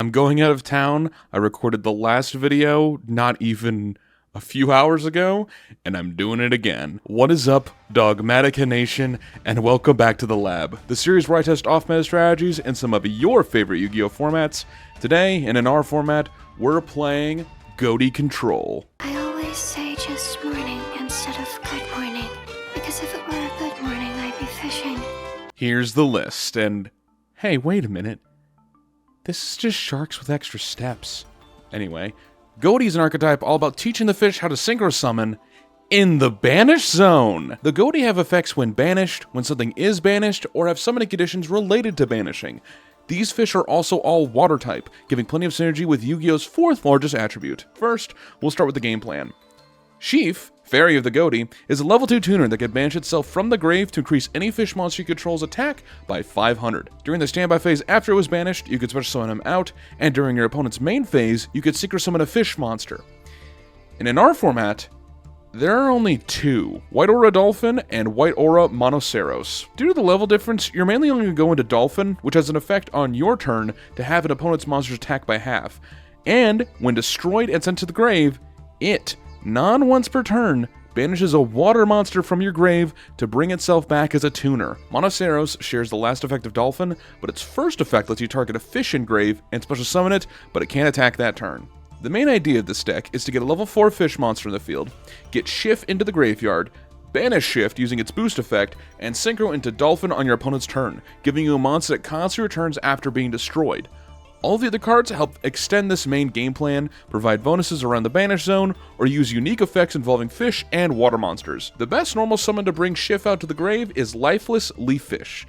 I'm going out of town. I recorded the last video not even a few hours ago, and I'm doing it again. What is up, Dogmatica Nation, and welcome back to the lab, the series where I test off-meta strategies in some of your favorite Yu-Gi-Oh formats. Today, and in our format, we're playing Ghoti Control. I always say just morning instead of good morning, because if it were a good morning, I'd be fishing. Here's the list, and hey, wait a minute. This is just sharks with extra steps. Anyway, Ghoti is an archetype all about teaching the fish how to synchro summon in the banished zone. The Ghoti have effects when banished, when something is banished, or have summoning conditions related to banishing. These fish are also all water type, giving plenty of synergy with Yu-Gi-Oh's fourth largest attribute. First, we'll start with the game plan. Sheaf, Fairy of the Ghoti, is a level 2 tuner that can banish itself from the grave to increase any fish monster you control's attack by 500. During the standby phase after it was banished, you could special summon him out, and during your opponent's main phase, you could synchro summon a fish monster. And in our format, there are only two, White Aura Dolphin and White Aura Monoceros. Due to the level difference, you're mainly only going to go into Dolphin, which has an effect on your turn to have an opponent's monster's attack by half. And when destroyed and sent to the grave, it, once per turn, banishes a water monster from your grave to bring itself back as a tuner. Monoceros shares the last effect of Dolphin, but its first effect lets you target a fish in grave and special summon it, but it can't attack that turn. The main idea of this deck is to get a level 4 fish monster in the field, get Shift into the graveyard, banish Shift using its boost effect, and synchro into Dolphin on your opponent's turn, giving you a monster that constantly returns after being destroyed. All the other cards help extend this main game plan, provide bonuses around the banish zone, or use unique effects involving fish and water monsters. The best normal summon to bring Shift out to the grave is Lifeless Leaf Fish.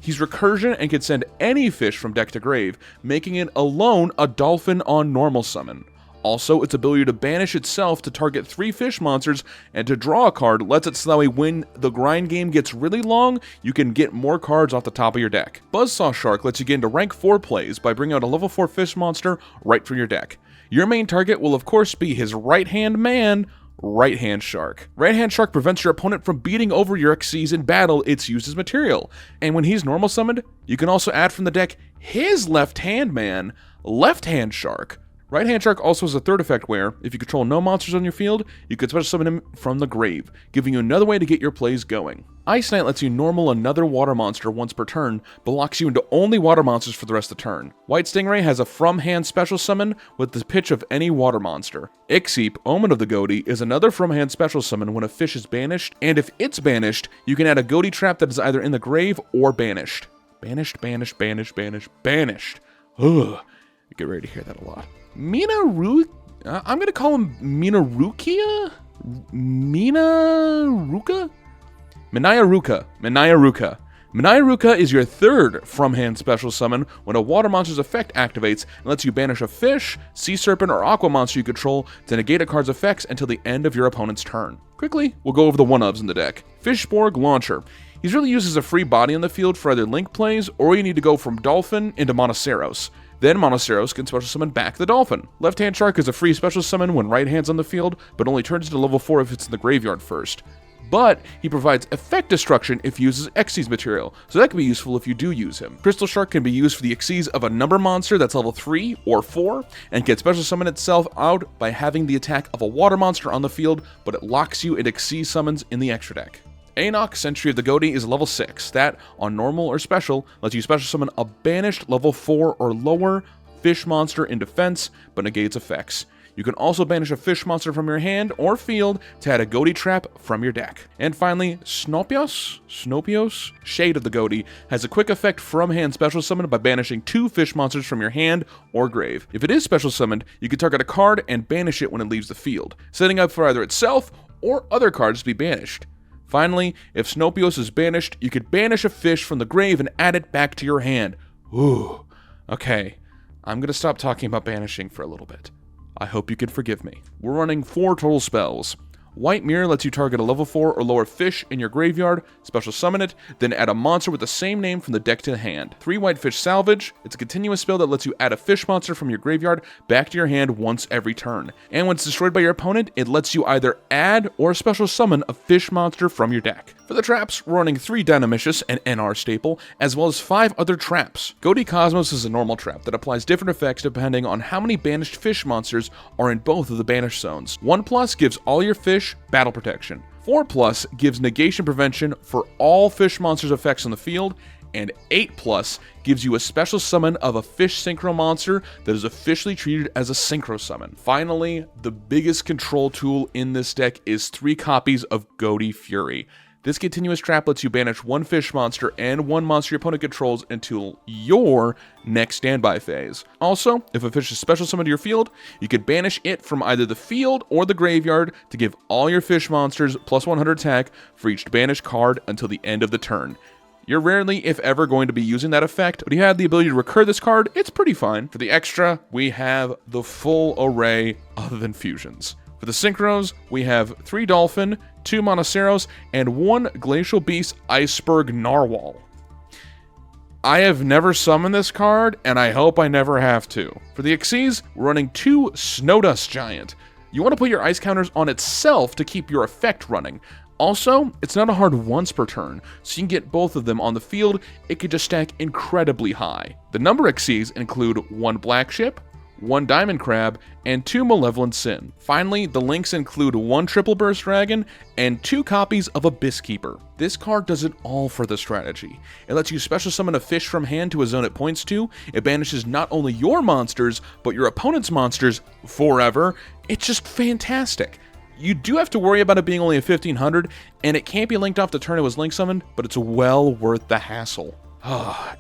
He's recursion and can send any fish from deck to grave, making it alone a Dolphin on normal summon. Also, its ability to banish itself to target 3 fish monsters and to draw a card lets it so that way when the grind game gets really long, you can get more cards off the top of your deck. Buzzsaw Shark lets you get into rank 4 plays by bringing out a level 4 fish monster right from your deck. Your main target will of course be his right-hand man, Right-Hand Shark. Right-Hand Shark prevents your opponent from beating over your Xyz in battle it's used as material. And when he's normal summoned, you can also add from the deck his left-hand man, Left-Hand Shark. Right-Hand Shark also has a third effect where, if you control no monsters on your field, you could special summon him from the grave, giving you another way to get your plays going. Ice Knight lets you normal another water monster once per turn, but locks you into only water monsters for the rest of the turn. White Stingray has a from-hand special summon with the pitch of any water monster. Ixeep, Omen of the Ghoti, is another from-hand special summon when a fish is banished, and if it's banished, you can add a Ghoti trap that is either in the grave or banished. Banished, banished, banished, banished, banished. Ugh. Get ready to hear that a lot. I'm gonna call him Minaruka? Minayaruka. Minayaruka is your third from-hand special summon when a water monster's effect activates and lets you banish a fish, sea serpent, or aqua monster you control to negate a card's effects until the end of your opponent's turn. Quickly, we'll go over the one-ofs in the deck. Fishborg Launcher. He's really used as a free body on the field for either link plays, or you need to go from Dolphin into Monoceros. Then Monoceros can special summon back the Dolphin. Left-Hand Shark is a free special summon when right hand's on the field, but only turns into level 4 if it's in the graveyard first. But he provides effect destruction if he uses Xyz material, so that can be useful if you do use him. Crystal Shark can be used for the Xyz of a number monster that's level 3 or 4, and can special summon itself out by having the attack of a water monster on the field, but it locks you in Xyz summons in the extra deck. Aenoch, Sentry of the Ghoti, is level 6. That, on normal or special, lets you special summon a banished level 4 or lower fish monster in defense, but negates effects. You can also banish a fish monster from your hand or field to add a Ghoti trap from your deck. And finally, Snopios, Shade of the Ghoti, has a quick effect from hand special summon by banishing 2 fish monsters from your hand or grave. If it is special summoned, you can target a card and banish it when it leaves the field, setting up for either itself or other cards to be banished. Finally, if Snopios is banished, you could banish a fish from the grave and add it back to your hand. Ooh. Okay, I'm gonna stop talking about banishing for a little bit. I hope you can forgive me. We're running 4 total spells. White Mirror lets you target a level 4 or lower fish in your graveyard, special summon it, then add a monster with the same name from the deck to the hand. 3 White Fish Salvage, it's a continuous spell that lets you add a fish monster from your graveyard back to your hand once every turn. And when it's destroyed by your opponent, it lets you either add or special summon a fish monster from your deck. For the traps, we're running 3 Dynamicious and NR staple, as well as 5 other traps. Ghoti Cosmos is a normal trap that applies different effects depending on how many banished fish monsters are in both of the banished zones. 1+ gives all your fish battle protection. 4+ gives negation prevention for all fish monsters' effects on the field, and 8+ gives you a special summon of a fish synchro monster that is officially treated as a synchro summon. Finally, the biggest control tool in this deck is 3 copies of Ghoti Fury. This continuous trap lets you banish 1 fish monster and 1 monster your opponent controls until your next standby phase. Also, if a fish is special summoned to your field, you can banish it from either the field or the graveyard to give all your fish monsters plus 100 attack for each banished card until the end of the turn. You're rarely, if ever, going to be using that effect, but if you have the ability to recur this card, it's pretty fine. For the extra, we have the full array other than fusions. For the synchros, we have 3 Dolphin, 2 Monoceros, and 1 Glacial Beast Iceberg Narwhal. I have never summoned this card, and I hope I never have to. For the Xyz, we're running 2 Snowdust Giant. You want to put your ice counters on itself to keep your effect running. Also, it's not a hard once per turn, so you can get both of them on the field. It could just stack incredibly high. The number Xyz include 1 Black Ship, 1 Diamond Crab, and 2 Malevolent Sin. Finally, the links include 1 Triple Burst Dragon and 2 copies of Abyss Keeper. This card does it all for the strategy. It lets you special summon a fish from hand to a zone it points to. It banishes not only your monsters, but your opponent's monsters forever. It's just fantastic. You do have to worry about it being only a 1500, and it can't be linked off the turn it was link summoned, but it's well worth the hassle.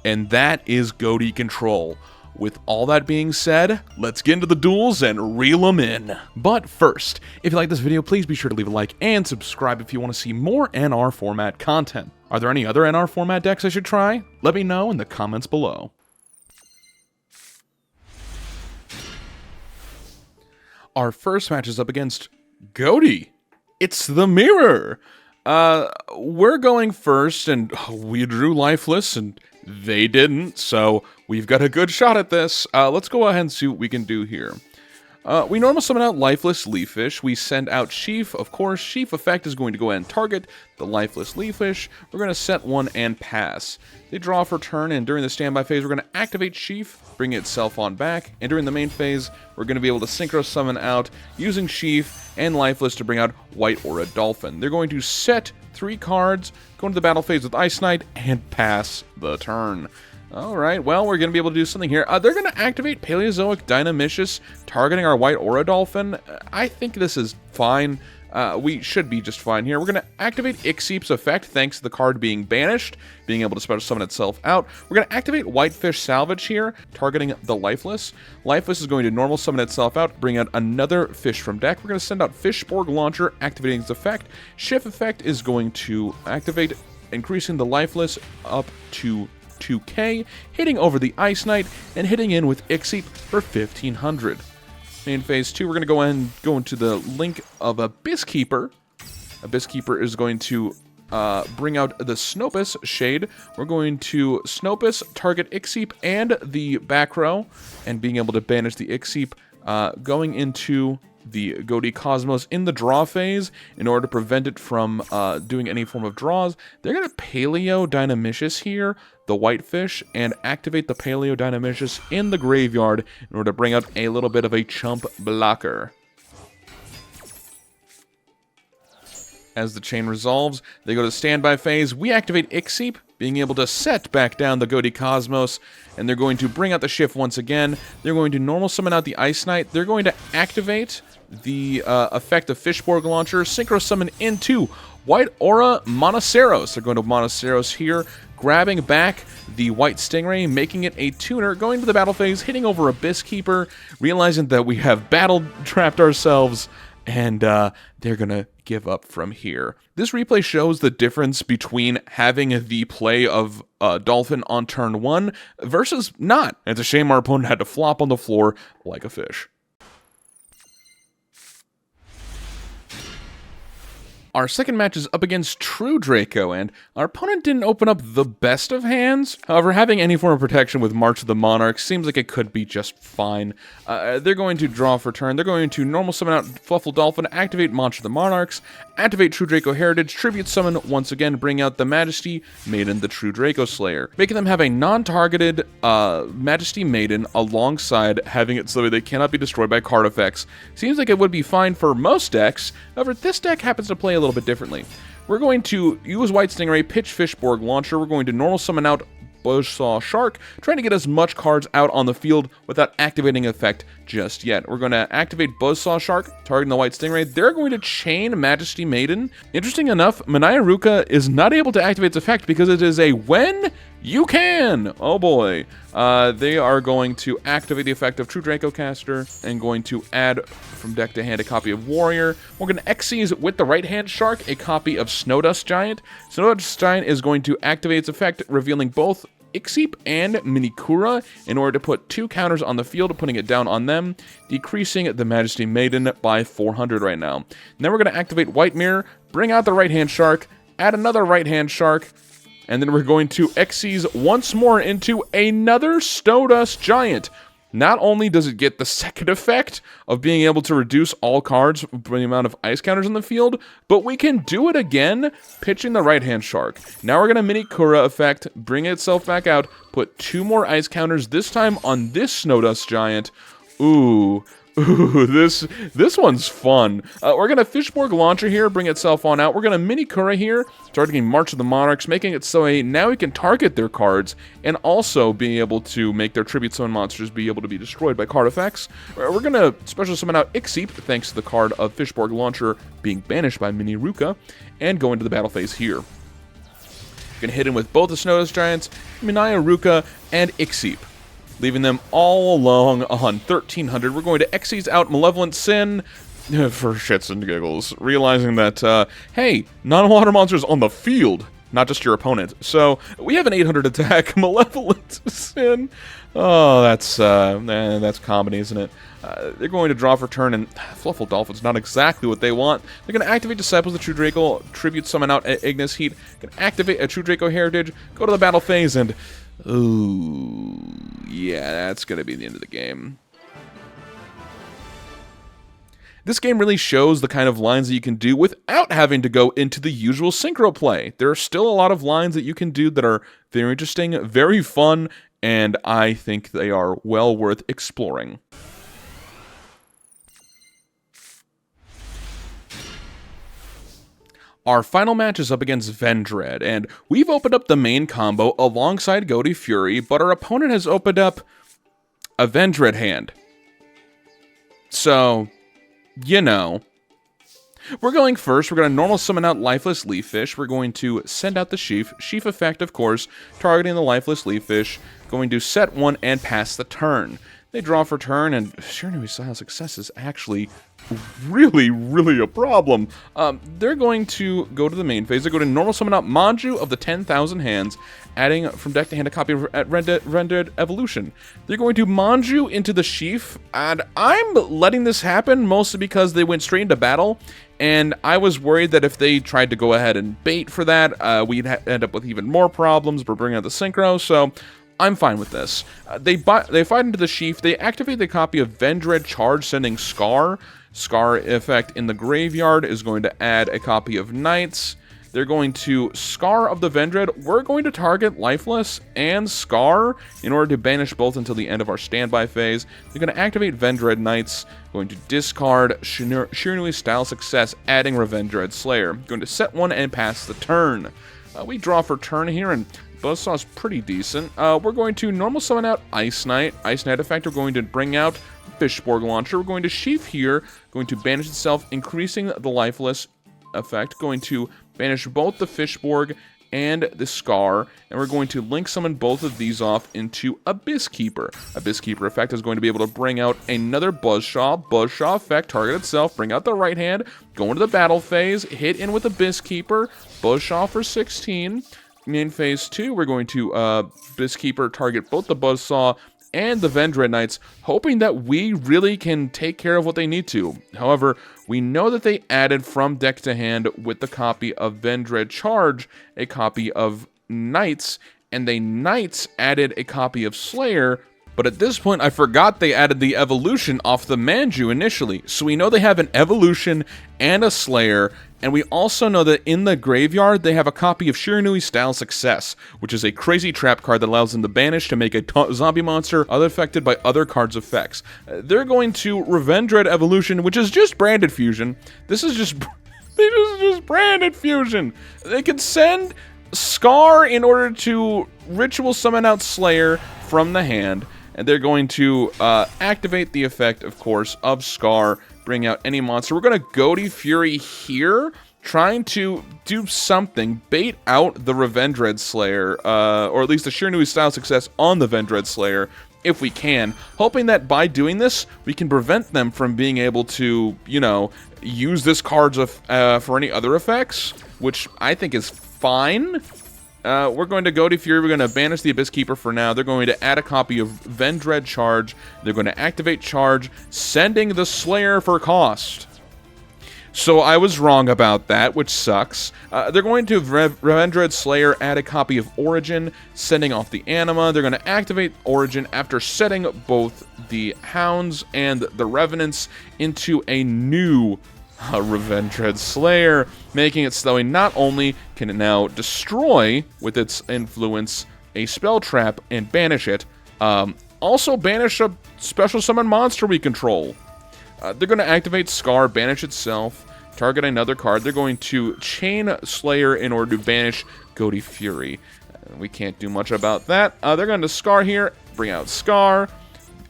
And that is Ghoti Control. With all that being said, let's get into the duels and reel them in. But first, if you like this video, please be sure to leave a like and subscribe if you want to see more NR format content. Are there any other NR format decks I should try? Let me know in the comments below. Our first match is up against Ghoti. It's the Mirror. We're going first, and we drew Lifeless, and they didn't, so we've got a good shot at this. Let's go ahead and see what we can do here. We normally summon out Lifeless Leaffish. We send out Sheaf. Of course, Sheaf effect is going to go ahead and target the Lifeless Leaffish. We're going to set 1 and pass. They draw for turn, and during the standby phase, we're going to activate Sheaf, bring itself on back, and during the main phase, we're going to be able to synchro summon out using Sheaf and Lifeless to bring out White Aura Dolphin. They're going to set 3 cards, go into the battle phase with Ice Knight, and pass the turn. Alright, well, we're going to be able to do something here. They're going to activate Paleozoic Dynamicious, targeting our White Aura Dolphin. I think this is fine. We should be just fine here. We're going to activate Ixip's effect, thanks to the card being banished, being able to special summon itself out. We're going to activate Whitefish Salvage here, targeting the Lifeless. Lifeless is going to normal summon itself out, bring out another fish from deck. We're going to send out Fishborg Launcher, activating its effect. Shift effect is going to activate, increasing the Lifeless up to 2k, hitting over the Ice Knight, and hitting in with Ixip for 1500. In phase 2, we're going to go ahead and go into the link of Abyss Keeper. Abyss Keeper is going to bring out the Snopus Shade. We're going to Snopus, target Ixip and the back row, and being able to banish the Ixip, going into the Ghoti Cosmos in the draw phase in order to prevent it from doing any form of draws. They're going to Paleo Dynamicious here, the Whitefish, and activate the Paleo Dynamicious in the graveyard in order to bring out a little bit of a chump blocker. As the chain resolves, they go to standby phase. We activate Ixip, being able to set back down the Ghoti Cosmos, and they're going to bring out the Shift once again. They're going to normal summon out the Ice Knight. They're going to activate the effect of Fishborg Launcher, synchro summon into White Aura Monoceros. They're going to Monoceros here, grabbing back the White Stingray, making it a tuner, going to the battle phase, hitting over Abyss Keeper, realizing that we have battle trapped ourselves, and they're gonna give up from here. This replay shows the difference between having the play of Dolphin on turn 1 versus not. It's a shame our opponent had to flop on the floor like a fish. Our second match is up against True Draco, and our opponent didn't open up the best of hands. However, having any form of protection with March of the Monarch seems like it could be just fine. They're going to draw for turn. They're going to normal summon out Fluffle Dolphin, activate March of the Monarchs, activate True Draco Heritage, tribute summon once again, bring out the Majesty Maiden, the True Draco Slayer, making them have a non-targeted Majesty Maiden alongside having it so that they cannot be destroyed by card effects. Seems like it would be fine for most decks. However, this deck happens to play a little bit differently. We're going to use White Stingray, pitch Fishborg Launcher. We're going to normal summon out Buzzsaw Shark, trying to get as much cards out on the field without activating effect just yet. We're going to activate Buzzsaw Shark, targeting the White Stingray. They're going to chain Majesty Maiden. Interesting enough, Manaya Ruka is not able to activate its effect because it is a when you can. Oh boy. They are going to activate the effect of True Draco Caster and going to add from deck to hand a copy of Warrior. We're going to Xyz with the right hand Shark a copy of Snowdust Giant. Snowdust Giant is going to activate its effect, revealing both Ixip and Minikura in order to put 2 counters on the field, putting it down on them, decreasing the Majesty Maiden by 400 right now. And then we're going to activate White Mirror, bring out the right-hand Shark, add another right-hand Shark, and then we're going to Xyz once more into another Snowdust Giant. Not only does it get the second effect of being able to reduce all cards for the amount of ice counters in the field, but we can do it again, pitching the right-hand Shark. Now we're going to Minikura effect, bring itself back out, put 2 more ice counters, this time on this Snowdust Giant. Ooh, this one's fun. We're going to Fishborg Launcher here, bring itself on out. We're going to Minikura here, targeting March of the Monarchs, making it so now we can target their cards and also be able to make their Tribute Summon monsters be able to be destroyed by card effects. We're going to Special Summon out Ixip, thanks to the card of Fishborg Launcher being banished by Mini Ruka, and go into the battle phase here. We're going to hit in with both the Snowdust Giants, Manaya Ruka, and Ixip, leaving them all along on 1300. We're going to Xyz out Malevolent Sin for shits and giggles, realizing that, hey, non-water monsters on the field, not just your opponent. So we have an 800 attack, Malevolent Sin. Oh, that's comedy, isn't it? They're going to draw for turn, and Fluffle Dolphin's not exactly what they want. They're going to activate Disciples of True Draco, tribute summon out Ignis Heat, can activate a True Draco Heritage, go to the battle phase, and ooh, yeah, that's going to be the end of the game. This game really shows the kind of lines that you can do without having to go into the usual synchro play. There are still a lot of lines that you can do that are very interesting, very fun, and I think they are well worth exploring. Our final match is up against Vendread, and we've opened up the main combo alongside Ghoti Fury, but our opponent has opened up a Vendread hand. So, you know. We're going first. We're going to normal summon out Lifeless Leaffish. We're going to send out the Sheaf. Sheaf effect, of course, targeting the Lifeless Leaffish. Going to set 1 and pass the turn. They draw for turn, and Shiranui Style Success is actually really a problem. They're going to go to the main phase. They're going to normal summon out Manju of the 10,000 Hands, adding from deck to hand a copy of Rendered Evolution. They're going to Manju into the Sheaf, and I'm letting this happen mostly because they went straight into battle, and I was worried that if they tried to go ahead and bait for that, we'd end up with even more problems for bringing out the Synchro, so I'm fine with this. They fight into the Sheaf. They activate the copy of Vendread Charge, sending Scar. Scar effect in the graveyard is going to add a copy of Knights. They're going to Scar of the Vendread. We're going to target Lifeless and Scar in order to banish both until the end of our standby phase. They're going to activate Vendread Knights. Going to discard Shiranui Style Success, adding Revendread Slayer. Going to set 1 and pass the turn. We draw for turn here, and Buzzsaw's pretty decent. We're going to normal summon out Ice Knight. Ice Knight effect, we're going to bring out Fishborg Launcher. We're going to Sheaf here, going to banish itself, increasing the Lifeless effect. Going to banish both the Fishborg and the Scar, and we're going to link summon both of these off into Abyss Keeper. Abyss Keeper effect is going to be able to bring out another Buzzsaw. Buzzsaw effect, target itself, bring out the right hand, go into the battle phase, hit in with Abyss Keeper, Buzzsaw for 16. In phase 2, we're going to Abyss Keeper target both the Buzzsaw and the Vendread Knights, hoping that we really can take care of what they need to. However, we know that they added from deck to hand with the copy of Vendread Charge a copy of Knights, and the Knights added a copy of Slayer. But at this point, I forgot they added the evolution off the Manju initially. So we know they have an evolution and a Slayer, and we also know that in the graveyard, they have a copy of Shiranui Style Success, which is a crazy trap card that allows them to banish to make a zombie monster unaffected by other cards' effects. They're going to Revendread Evolution, which is just branded fusion. This is just branded fusion. They can send Scar in order to ritual summon out Slayer from the hand. And they're going to activate the effect, of course, of Scar, bring out any monster. We're going to Ghoti Fury here, trying to do something, bait out the Revendread Slayer, or at least the Shiranui Style Success on the Vendread Slayer, if we can, hoping that by doing this, we can prevent them from being able to, you know, use this card for any other effects, which I think is fine. We're going to Ghoti Fury. We're going to banish the Abyss Keeper for now. They're going to add a copy of Vendread Charge. They're going to activate Charge, sending the Slayer for cost. So I was wrong about that, which sucks. They're going to Vendread Slayer, add a copy of Origin, sending off the Anima. They're going to activate Origin after setting both the Hounds and the Revenants into a new Revendread Slayer, making it so not only can it now destroy with its influence a spell trap and banish it, also banish a special summon monster we control. They're going to activate Scar, banish itself, target another card. They're going to chain Slayer in order to banish Ghoti Fury. We can't do much about that. They're going to Scar here, bring out Scar.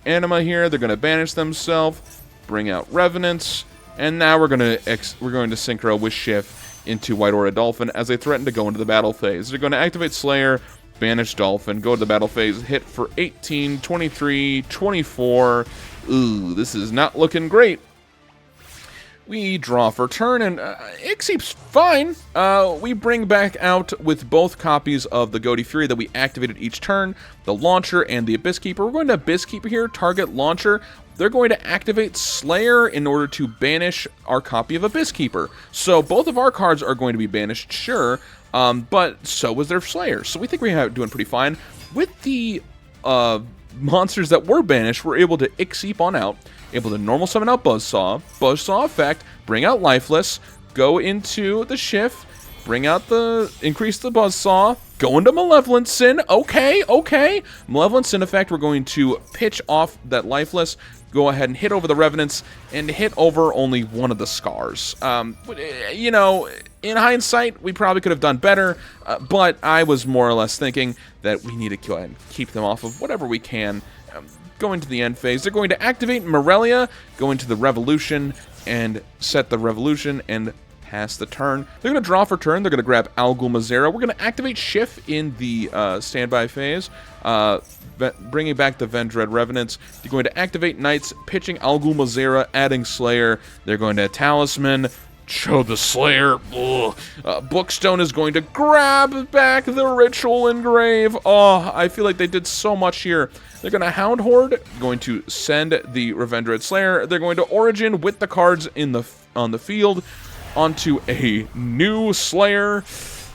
Anima here, they're going to banish themselves, bring out Revenants. And now we're going to synchro with Shift into White Aura Dolphin as they threaten to go into the battle phase. They're going to activate Slayer, banish Dolphin, go to the battle phase, hit for 18, 23, 24. Ooh, this is not looking great. We draw for turn, and it seems fine. We bring back out with both copies of the Ghoti Fury that we activated each turn, the Launcher and the Abyss Keeper. We're going to Abyss Keeper here, target Launcher. They're going to activate Slayer in order to banish our copy of Abyss Keeper. So both of our cards are going to be banished, sure, but so was their Slayer. So we think we're doing pretty fine. With the monsters that were banished, we're able to Ixeep on out, able to normal summon out Buzzsaw effect, bring out Lifeless, go into the Shift, bring out increase the Buzzsaw, go into Malevolent Sin, okay. Malevolent Sin effect, we're going to pitch off that Lifeless, go ahead and hit over the Revenants, and hit over only one of the Scars. You know, in hindsight, we probably could have done better, but I was more or less thinking that we need to go ahead and keep them off of whatever we can. Going to the end phase, they're going to activate Morelia, go into the Revolution, and set the Revolution, and pass the turn. They're going to draw for turn. They're going to grab Algul Mazera. We're going to activate Shift in the standby phase, bringing back the Vendread Revenants. They're going to activate Knights, pitching Algul Mazera, adding Slayer. They're going to Talisman, show the Slayer. Bookstone is going to grab back the Ritual Engrave. Oh, I feel like they did so much here. They're going to Hound Horde, going to send the Revendread Slayer. They're going to Origin with the cards on the field onto a new Slayer.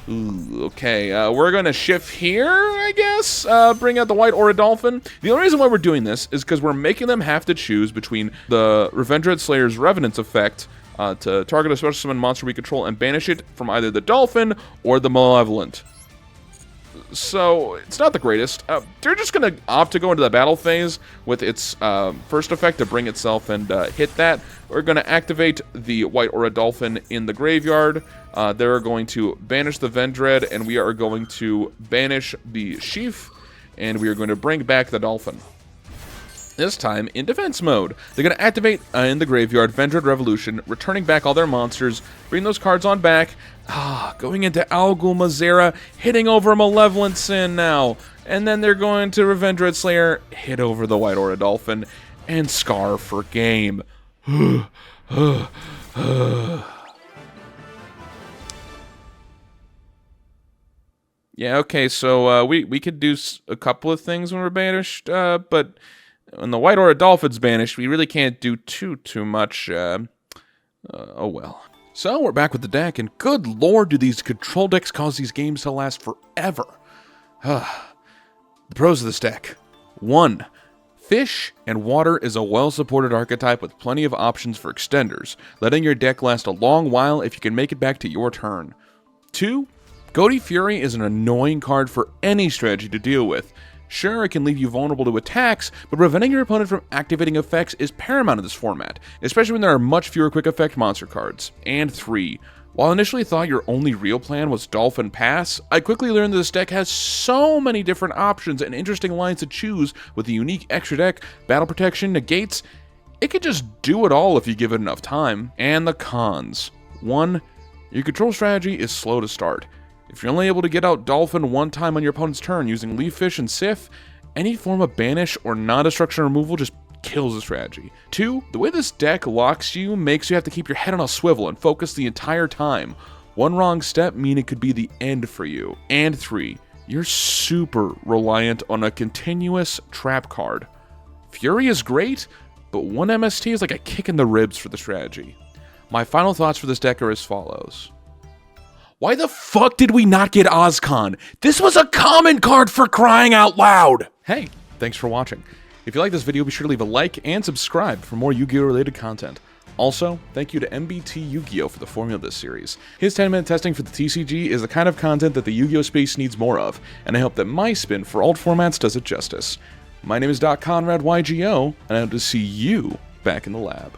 Ooh, okay, we're going to Shift here, I guess. Bring out the White Aura Dolphin. The only reason why we're doing this is because we're making them have to choose between the Revendread Slayer's Revenant's effect to target a special summon monster we control and banish it from either the Dolphin or the Malevolent. So, it's not the greatest. They're just going to opt to go into the battle phase with its first effect to bring itself and hit that. We're going to activate the White Aura Dolphin in the graveyard. They're going to banish the Vendread, and we are going to banish the Sheaf, and we are going to bring back the Dolphin. This time in defense mode. They're going to activate in the graveyard Vendread Revolution, returning back all their monsters, bring those cards on back. Going into Algul Mazera, hitting over Malevolent Sin now. And then they're going to Revendread Slayer, hit over the White Aura Dolphin, and Scar for game. Yeah, okay, so we could do a couple of things when we're banished, but when the White Aura Dolphin's banished, we really can't do too much. Oh well. So we're back with the deck, and good lord, do these control decks cause these games to last forever. The pros of this deck. 1. Fish and water is a well-supported archetype with plenty of options for extenders, letting your deck last a long while if you can make it back to your turn. 2. Ghoti Fury is an annoying card for any strategy to deal with. Sure, it can leave you vulnerable to attacks, but preventing your opponent from activating effects is paramount in this format, especially when there are much fewer quick effect monster cards. And 3. While I initially thought your only real plan was Dolphin Pass, I quickly learned that this deck has so many different options and interesting lines to choose with the unique extra deck, battle protection, negates. It could just do it all if you give it enough time. And the cons. 1. Your control strategy is slow to start. If you're only able to get out Dolphin one time on your opponent's turn using Leaf Fish and Sif, any form of banish or non-destruction removal just kills the strategy. 2. The way this deck locks you makes you have to keep your head on a swivel and focus the entire time. One wrong step mean it could be the end for you. And 3. You're super reliant on a continuous trap card. Fury is great, but one MST is like a kick in the ribs for the strategy. My final thoughts for this deck are as follows. Why the fuck did we not get Ozcon? This was a common card for crying out loud! Hey, thanks for watching. If you like this video, be sure to leave a like and subscribe for more Yu-Gi-Oh! Related content. Also, thank you to MBT Yu-Gi-Oh! For the formula of this series. His 10-minute testing for the TCG is the kind of content that the Yu-Gi-Oh! Space needs more of, and I hope that my spin for alt formats does it justice. My name is Doc Conrad, YGO, and I hope to see you back in the lab.